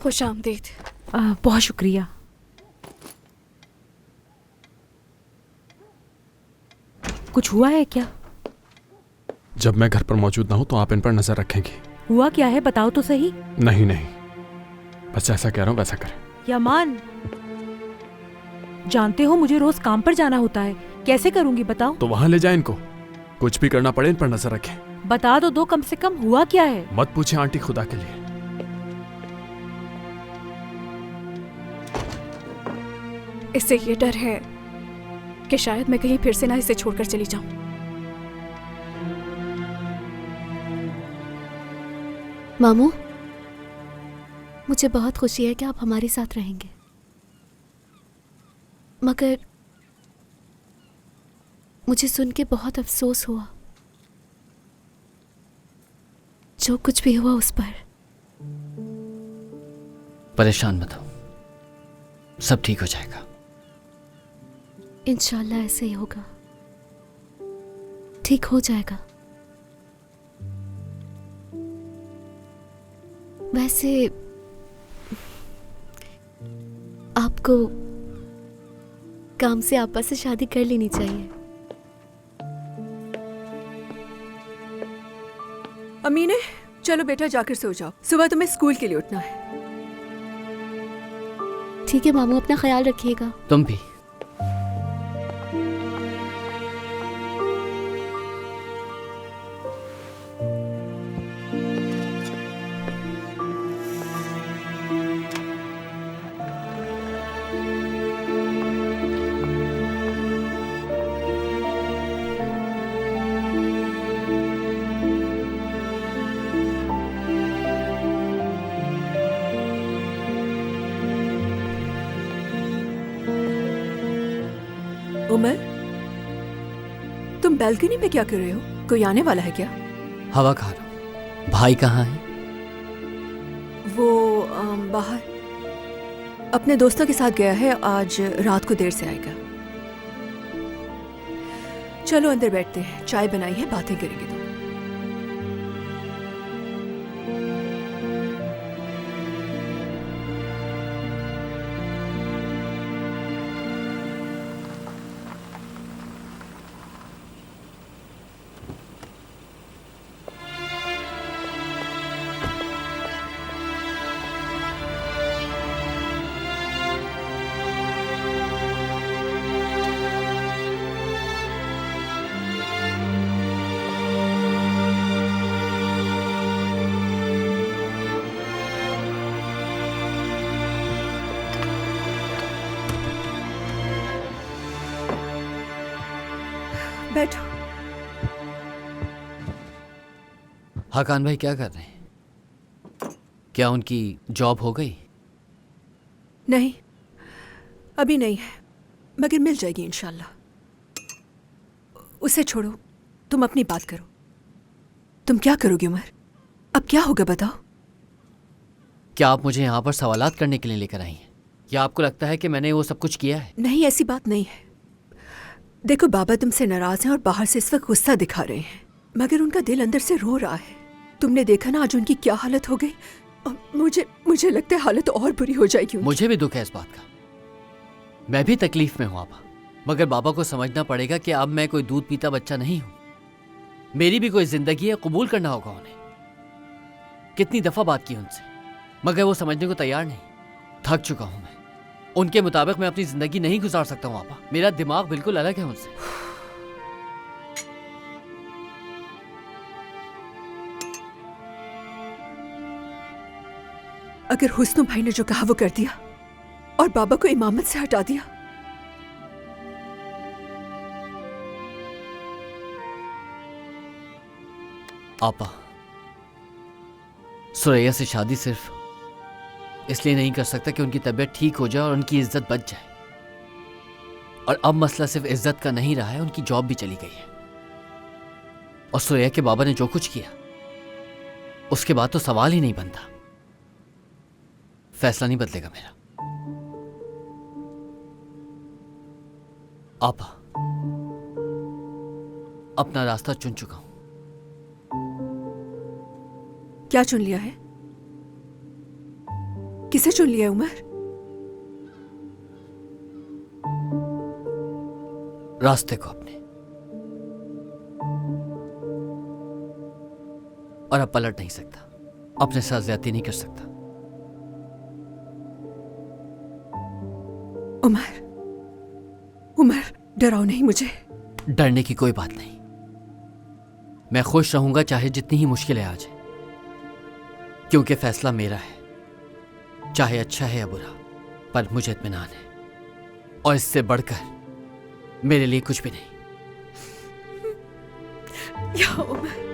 खुशामदीद। बहुत शुक्रिया। कुछ हुआ है क्या? जब मैं घर पर मौजूद ना हूं तो आप इन पर नजर रखेंगी। हुआ क्या है, बताओ तो सही। नहीं नहीं, बस जैसा कह रहा हूं वैसा करें। यामान, जानते हो मुझे रोज काम पर जाना होता है, कैसे करूंगी बताओ? तो वहां ले जाए इनको, कुछ भी करना पड़े इन पर नजर रखें। बता तो दो कम से कम, हुआ क्या है? मत पूछे आंटी, खुदा के लिए। इससे ये डर है कि शायद मैं कहीं फिर से ना इसे छोड़कर चली जाऊं। मामू, मुझे बहुत खुशी है कि आप हमारे साथ रहेंगे, मगर मुझे सुन के बहुत अफसोस हुआ। जो कुछ भी हुआ उस पर। परेशान मत हो, सब ठीक हो जाएगा। इंशाल्लाह ऐसे ही होगा, ठीक हो जाएगा। वैसे आपको काम से आपा से शादी कर लेनी चाहिए। अमीने, चलो बेटा जाकर सो जाओ, सुबह तुम्हें स्कूल के लिए उठना है। ठीक है मामू, अपना ख्याल रखिएगा। तुम भी। उमर, तुम बैल्कनी में क्या कर रहे हो? कोई आने वाला है क्या? हवा खा रहा हूं। भाई कहाँ है? वो बाहर अपने दोस्तों के साथ गया है, आज रात को देर से आएगा। चलो अंदर बैठते हैं, चाय बनाई है, बातें करेंगे। तो बैठो। हाकान भाई क्या कर रहे हैं? क्या उनकी जॉब हो गई? नहीं, अभी नहीं है, मगर मिल जाएगी इंशाल्लाह। उसे छोड़ो, तुम अपनी बात करो। तुम क्या करोगे उमर? अब क्या होगा बताओ? क्या आप मुझे यहाँ पर सवालात करने के लिए लेकर आई हैं? या आपको लगता है कि मैंने वो सब कुछ किया है? नहीं, ऐसी बात नहीं है। देखो, बाबा तुमसे नाराज हैं और बाहर से इस वक्त गुस्सा दिखा रहे हैं, मगर उनका दिल अंदर से रो रहा है। तुमने देखा ना आज उनकी क्या हालत हो गई, और मुझे लगता है हालत और बुरी हो जाएगी। मुझे भी दुख है इस बात का, मैं भी तकलीफ में हूँ आपा, मगर बाबा को समझना पड़ेगा कि अब मैं कोई दूध पीता बच्चा नहीं हूँ। मेरी भी कोई जिंदगी है, कबूल करना होगा उन्हें। कितनी दफा बात की उनसे, मगर वो समझने को तैयार नहीं। थक चुका हूं मैं, उनके मुताबिक मैं अपनी जिंदगी नहीं गुजार सकता हूं आपा। मेरा दिमाग बिल्कुल अलग है उनसे। अगर हुस्नु भाई ने जो कहा वो कर दिया और बाबा को इमामत से हटा दिया, आपा सुरैया से शादी सिर्फ इसलिए नहीं कर सकता कि उनकी तबीयत ठीक हो जाए और उनकी इज्जत बच जाए। और अब मसला सिर्फ इज्जत का नहीं रहा है, उनकी जॉब भी चली गई है। और सुरैया के बाबा ने जो कुछ किया उसके बाद तो सवाल ही नहीं बनता। फैसला नहीं बदलेगा मेरा। आपा अपना रास्ता चुन चुका हूं। क्या चुन लिया है? किसे चुन लिया उमर? रास्ते को अपने, और अब पलट नहीं सकता, अपने साथ ज्यादती नहीं कर सकता। उमर, उमर डराओ नहीं मुझे। डरने की कोई बात नहीं। मैं खुश रहूंगा चाहे जितनी ही मुश्किलें आ जाए, क्योंकि फैसला मेरा है, चाहे अच्छा है या बुरा, पर मुझे इत्मीनान है, और इससे बढ़कर मेरे लिए कुछ भी नहीं। या उमर।